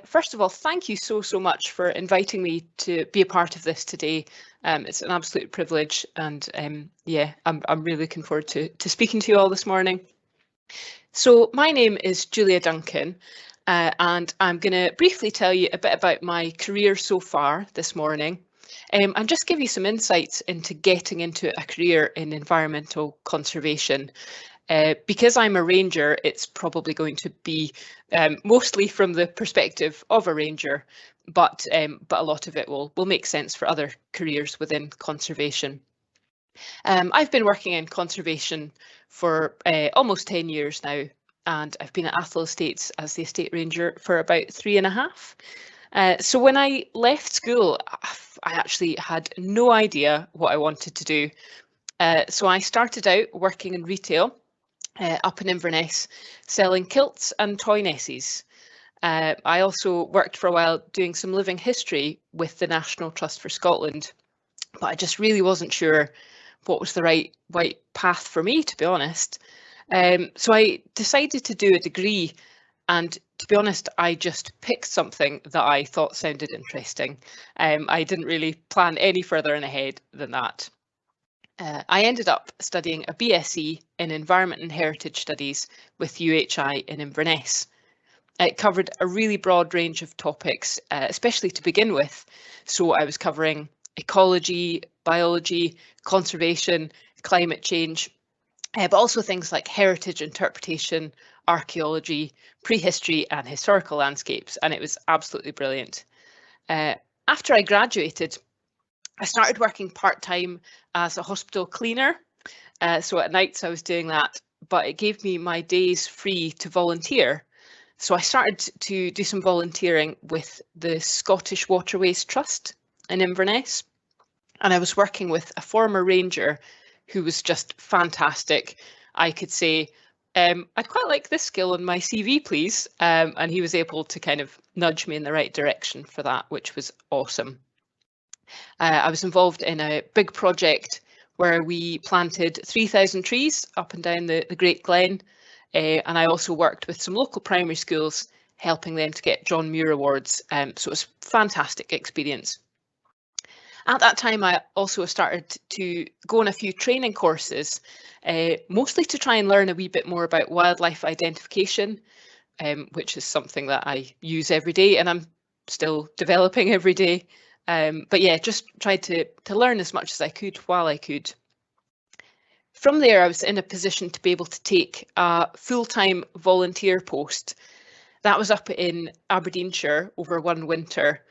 First of all, thank you so much for inviting me to be a part of this today. It's an absolute privilege, and yeah, I'm really looking forward to speaking to you all this morning. So my name is Julia Duncan, and I'm going to briefly tell you a bit about my career so far this morning, and just give you some insights into getting into a career in environmental conservation. Because I'm a ranger, it's probably going to be mostly from the perspective of a ranger, but a lot of it will make sense for other careers within conservation. I've been working in conservation for almost 10 years now, and I've been at Atholl Estates as the estate ranger for about 3.5. So when I left school, I actually had no idea what I wanted to do. So I started out working in retail up in Inverness, selling kilts and toy nesses. I also worked for a while doing some living history with the National Trust for Scotland, but I just really wasn't sure what was the right path for me, to be honest. So I decided to do a degree, and to be honest, I just picked something that I thought sounded interesting. I didn't really plan any further in ahead than that. I ended up studying a BSc in Environment and Heritage Studies with UHI in Inverness. It covered a really broad range of topics, especially to begin with. So I was covering ecology, biology, conservation, climate change, but also things like heritage interpretation, archaeology, prehistory and historical landscapes, and it was absolutely brilliant. After I graduated, I started working part-time as a hospital cleaner. So at nights I was doing that, but it gave me my days free to volunteer. So I started to do some volunteering with the Scottish Waterways Trust in Inverness. And I was working with a former ranger who was just fantastic. I could say, I'd quite like this skill on my CV, please. And he was able to kind of nudge me in the right direction for that, which was awesome. I was involved in a big project where we planted 3,000 trees up and down the Great Glen. And I also worked with some local primary schools, helping them to get John Muir Awards. So it was a fantastic experience. At that time, I also started to go on a few training courses, mostly to try and learn a wee bit more about wildlife identification, which is something that I use every day and I'm still developing every day. But yeah, just tried to learn as much as I could while I could. From there, I was in a position to be able to take a full-time volunteer post. That was up in Aberdeenshire over one winter,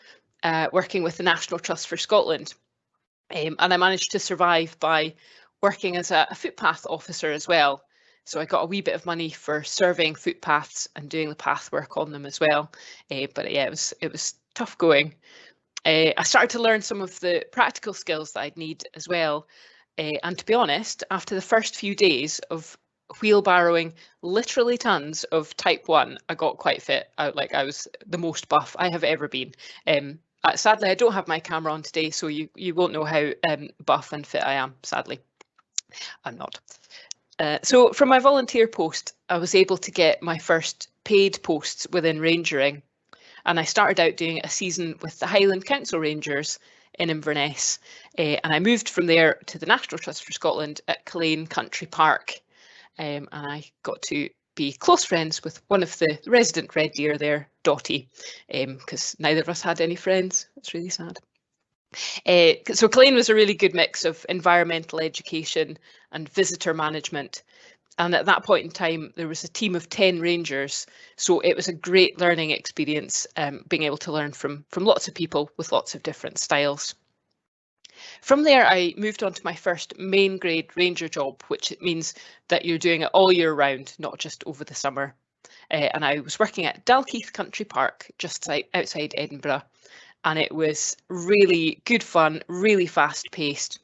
working with the National Trust for Scotland. And I managed to survive by working as a footpath officer as well. So I got a wee bit of money for surveying footpaths and doing the path work on them as well. But yeah, it was tough going. I started to learn some of the practical skills that I'd need as well. And to be honest, after the first few days of wheelbarrowing literally tons of type 1, I got quite fit. I was the most buff I have ever been. Sadly, I don't have my camera on today, so you won't know how buff and fit I am, sadly. I'm not. So from my volunteer post, I was able to get my first paid posts within rangering. And I started out doing a season with the Highland Council Rangers in Inverness. And I moved from there to the National Trust for Scotland at Culzean Country Park. And I got to be close friends with one of the resident red deer there, Dottie, because neither of us had any friends. It's really sad. So Culzean was a really good mix of environmental education and visitor management. And at that point in time, there was a team of 10 rangers. So it was a great learning experience, being able to learn from lots of people with lots of different styles. From there, I moved on to my first main grade ranger job, which means that you're doing it all year round, not just over the summer. And I was working at Dalkeith Country Park, just outside Edinburgh. And it was really good fun, really fast paced.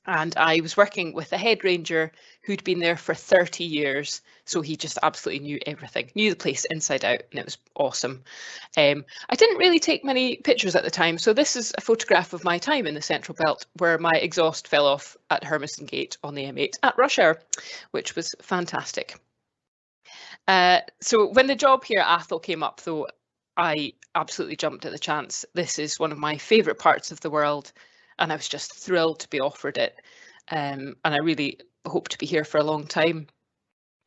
And I was working with a head ranger who'd been there for 30 years. So he just absolutely knew everything, knew the place inside out, and it was awesome. I didn't really take many pictures at the time. So this is a photograph of my time in the Central Belt where my exhaust fell off at Hermiston Gate on the M8 at rush hour, which was fantastic. So when the job here at Atholl came up, though, I absolutely jumped at the chance. This is one of my favourite parts of the world, and I was just thrilled to be offered it. And I really hope to be here for a long time.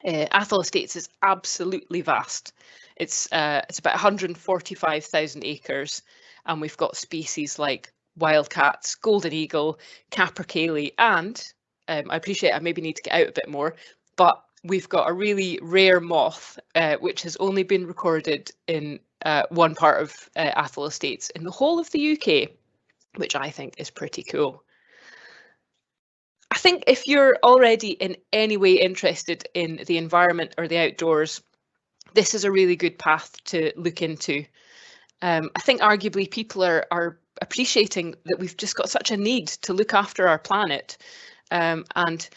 Atholl Estates is absolutely vast. It's about 145,000 acres, and we've got species like wildcats, golden eagle, capercaillie, and I appreciate I maybe need to get out a bit more, but we've got a really rare moth, which has only been recorded in one part of Atholl Estates in the whole of the UK, which I think is pretty cool. I think if you're already in any way interested in the environment or the outdoors, this is a really good path to look into. I think arguably people are appreciating that we've just got such a need to look after our planet. And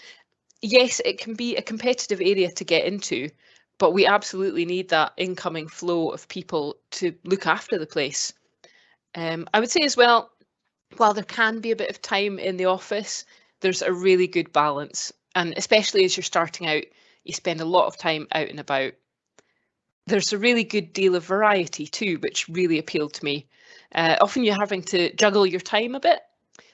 yes, it can be a competitive area to get into, but we absolutely need that incoming flow of people to look after the place. I would say as well, while there can be a bit of time in the office, there's a really good balance. And especially as you're starting out, you spend a lot of time out and about. There's a really good deal of variety too, which really appealed to me. Often you're having to juggle your time a bit.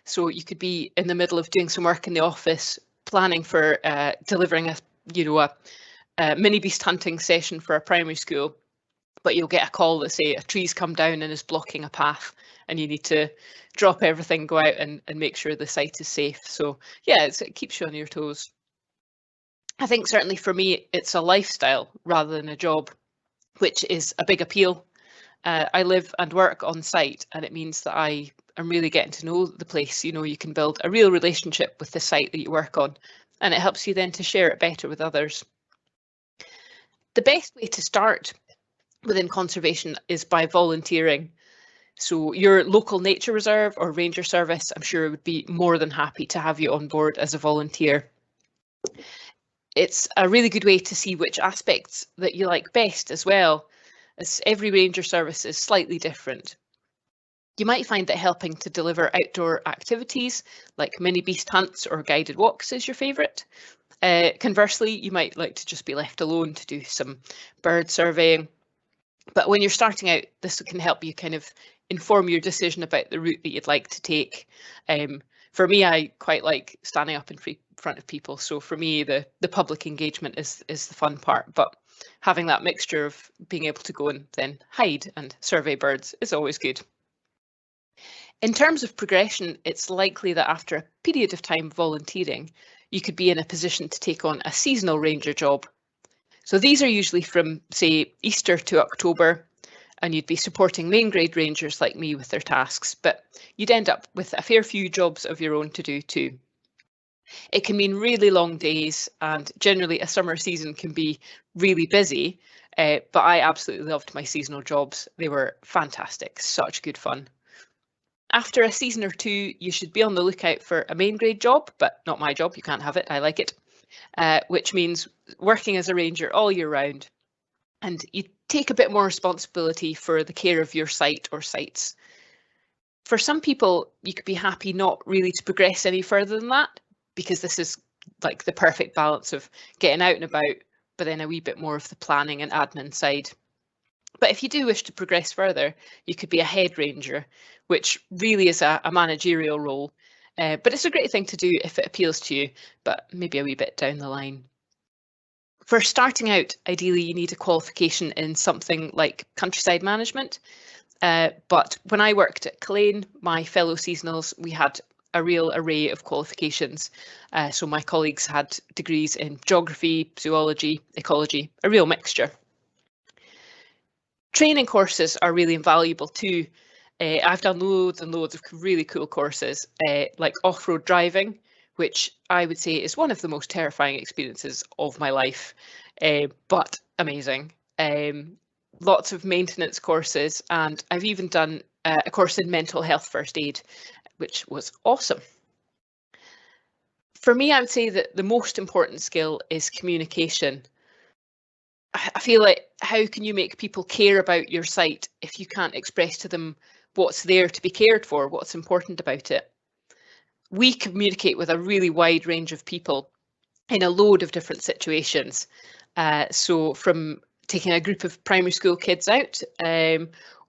So you could be in the middle of doing some work in the office, planning for delivering a mini beast hunting session for a primary school, but you'll get a call that say a tree's come down and is blocking a path, and you need to drop everything, go out and make sure the site is safe. So yeah, it keeps you on your toes. I think certainly for me, it's a lifestyle rather than a job, which is a big appeal. I live and work on site, and it means that I am really getting to know the place. You know, you can build a real relationship with the site that you work on, and it helps you then to share it better with others. The best way to start within conservation is by volunteering. So your local nature reserve or ranger service, I'm sure, would be more than happy to have you on board as a volunteer. It's a really good way to see which aspects that you like best as well, as every ranger service is slightly different. You might find that helping to deliver outdoor activities like mini beast hunts or guided walks is your favourite. Conversely, you might like to just be left alone to do some bird surveying. But when you're starting out, this can help you kind of inform your decision about the route that you'd like to take. For me, I quite like standing up in front of people. So for me, the public engagement is the fun part. But having that mixture of being able to go and then hide and survey birds is always good. In terms of progression, it's likely that after a period of time volunteering, you could be in a position to take on a seasonal ranger job. So these are usually from, say, Easter to October, and you'd be supporting main grade rangers like me with their tasks, but you'd end up with a fair few jobs of your own to do too. It can mean really long days, and generally a summer season can be really busy, but I absolutely loved my seasonal jobs. They were fantastic, such good fun. After a season or two, you should be on the lookout for a main grade job, but not my job, you can't have it, I like it. Which means working as a ranger all year round, and you take a bit more responsibility for the care of your site or sites. For some people, you could be happy not really to progress any further than that, because this is like the perfect balance of getting out and about, but then a wee bit more of the planning and admin side. But if you do wish to progress further, you could be a head ranger, which really is a managerial role. But it's a great thing to do if it appeals to you, but maybe a wee bit down the line. For starting out, ideally you need a qualification in something like countryside management. But when I worked at Culzean, my fellow seasonals, we had a real array of qualifications. So my colleagues had degrees in geography, zoology, ecology, a real mixture. Training courses are really invaluable too. I've done loads and loads of really cool courses, like off-road driving, which I would say is one of the most terrifying experiences of my life, but amazing. Lots of maintenance courses, and I've even done a course in mental health first aid, which was awesome. For me, I would say that the most important skill is communication. I feel like, how can you make people care about your site if you can't express to them what's there to be cared for, what's important about it? We communicate with a really wide range of people in a load of different situations. So from taking a group of primary school kids out,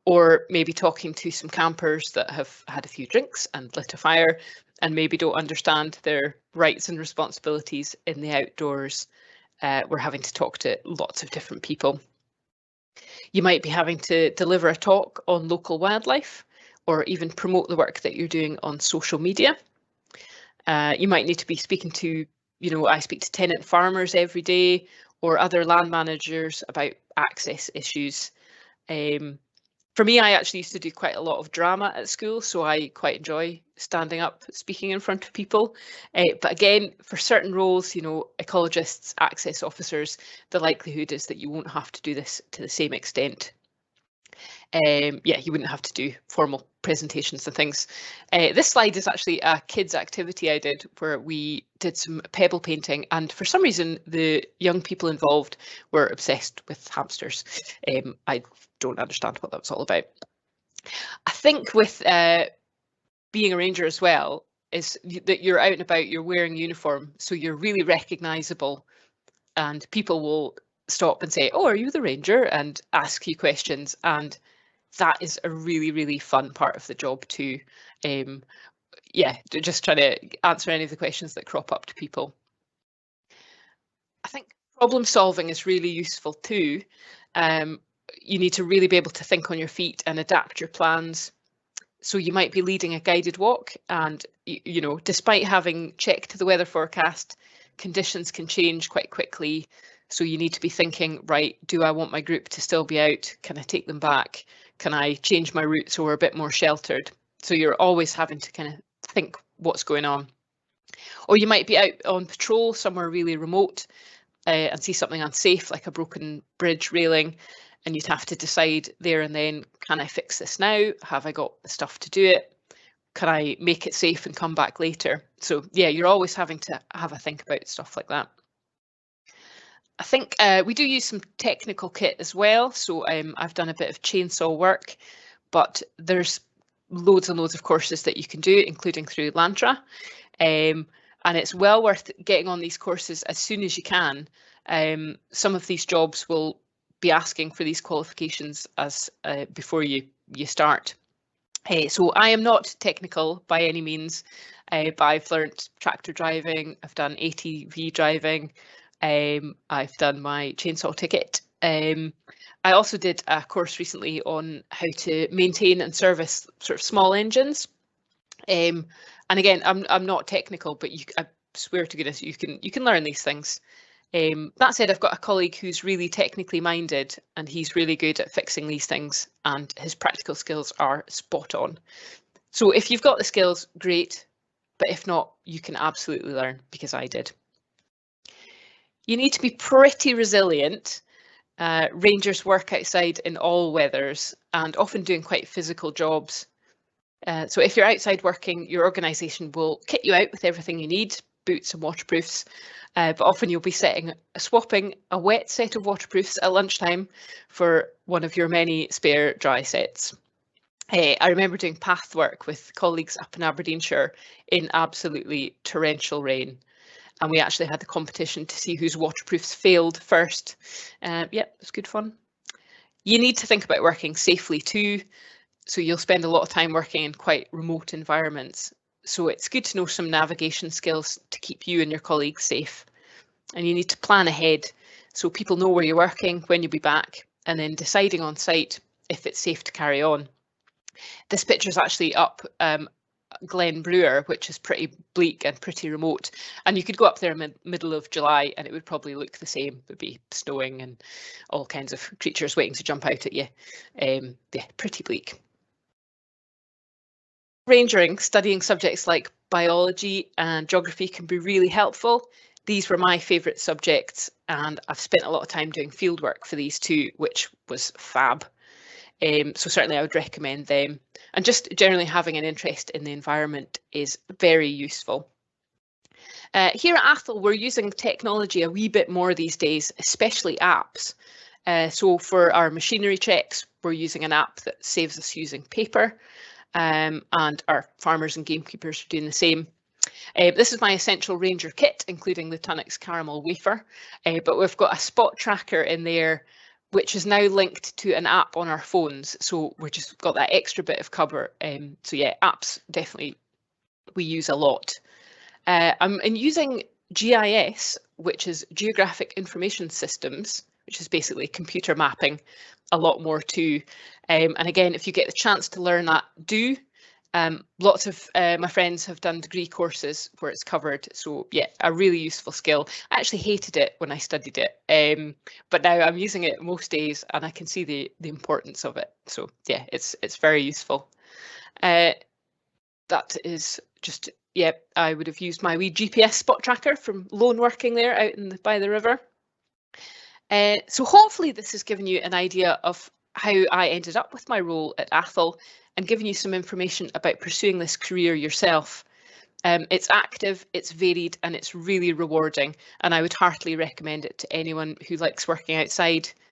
or maybe talking to some campers that have had a few drinks and lit a fire and maybe don't understand their rights and responsibilities in the outdoors. We're having to talk to lots of different people. You might be having to deliver a talk on local wildlife or even promote the work that you're doing on social media. You might need to be speaking to, I speak to tenant farmers every day or other land managers about access issues. For me, I actually used to do quite a lot of drama at school, so I quite enjoy standing up, speaking in front of people. But again, for certain roles, ecologists, access officers, the likelihood is that you won't have to do this to the same extent. Yeah, you wouldn't have to do formal presentations and things. This slide is actually a kids activity I did where we did some pebble painting, and for some reason the young people involved were obsessed with hamsters. I don't understand what that was all about. I think with being a ranger as well is that you're out and about, you're wearing uniform, so you're really recognisable, and people will stop and say, "Oh, are you the ranger?" and ask you questions, and that is a really, really fun part of the job too. Yeah, just trying to answer any of the questions that crop up to people. I think problem solving is really useful too. You need to really be able to think on your feet and adapt your plans. So you might be leading a guided walk, and despite having checked the weather forecast, conditions can change quite quickly. So you need to be thinking, right, do I want my group to still be out? Can I take them back? Can I change my route so we're a bit more sheltered? So you're always having to kind of think what's going on. Or you might be out on patrol somewhere really remote and see something unsafe like a broken bridge railing, and you'd have to decide there and then, can I fix this now? Have I got the stuff to do it? Can I make it safe and come back later? So yeah, you're always having to have a think about stuff like that. I think we do use some technical kit as well. So I've done a bit of chainsaw work, but there's loads and loads of courses that you can do, including through Lantra. And it's well worth getting on these courses as soon as you can. Some of these jobs will be asking for these qualifications as before you start. So I am not technical by any means, but I've learnt tractor driving, I've done ATV driving, I've done my chainsaw ticket. I also did a course recently on how to maintain and service sort of small engines. And again, I'm not technical, but I swear to goodness you can learn these things. That said, I've got a colleague who's really technically minded, and he's really good at fixing these things, and his practical skills are spot on. So if you've got the skills, great, but if not, you can absolutely learn, because I did. You need to be pretty resilient. Rangers work outside in all weathers and often doing quite physical jobs. So if you're outside working, your organisation will kit you out with everything you need, boots and waterproofs, but often you'll be swapping a wet set of waterproofs at lunchtime for one of your many spare dry sets. I remember doing path work with colleagues up in Aberdeenshire in absolutely torrential rain, and we actually had the competition to see whose waterproofs failed first. Yeah, it was good fun. You need to think about working safely too. So you'll spend a lot of time working in quite remote environments. So it's good to know some navigation skills to keep you and your colleagues safe. And you need to plan ahead so people know where you're working, when you'll be back, and then deciding on site if it's safe to carry on. This picture is actually up Glen Brewer, which is pretty bleak and pretty remote. And you could go up there in the middle of July and it would probably look the same. It would be snowing and all kinds of creatures waiting to jump out at you. Yeah, pretty bleak. Rangering, studying subjects like biology and geography can be really helpful. These were my favourite subjects, and I've spent a lot of time doing fieldwork for these too, which was fab. So certainly I would recommend them. And just generally having an interest in the environment is very useful. Here at Atholl, we're using technology a wee bit more these days, especially apps. So for our machinery checks, we're using an app that saves us using paper. And our farmers and gamekeepers are doing the same. This is my essential ranger kit, including the Tunnocks caramel wafer, but we've got a spot tracker in there which is now linked to an app on our phones. So we've just got that extra bit of cover. So yeah, apps definitely we use a lot. I'm using GIS, which is Geographic Information Systems, which is basically computer mapping, a lot more too. And again, if you get the chance to learn that, do. Lots of my friends have done degree courses where it's covered. So yeah, a really useful skill. I actually hated it when I studied it, but now I'm using it most days and I can see the importance of it. So yeah, it's very useful. That is just, yeah, I would have used my wee GPS spot tracker from lone working there out by the river. So hopefully this has given you an idea of how I ended up with my role at Atholl and given you some information about pursuing this career yourself. It's active, it's varied, and it's really rewarding, and I would heartily recommend it to anyone who likes working outside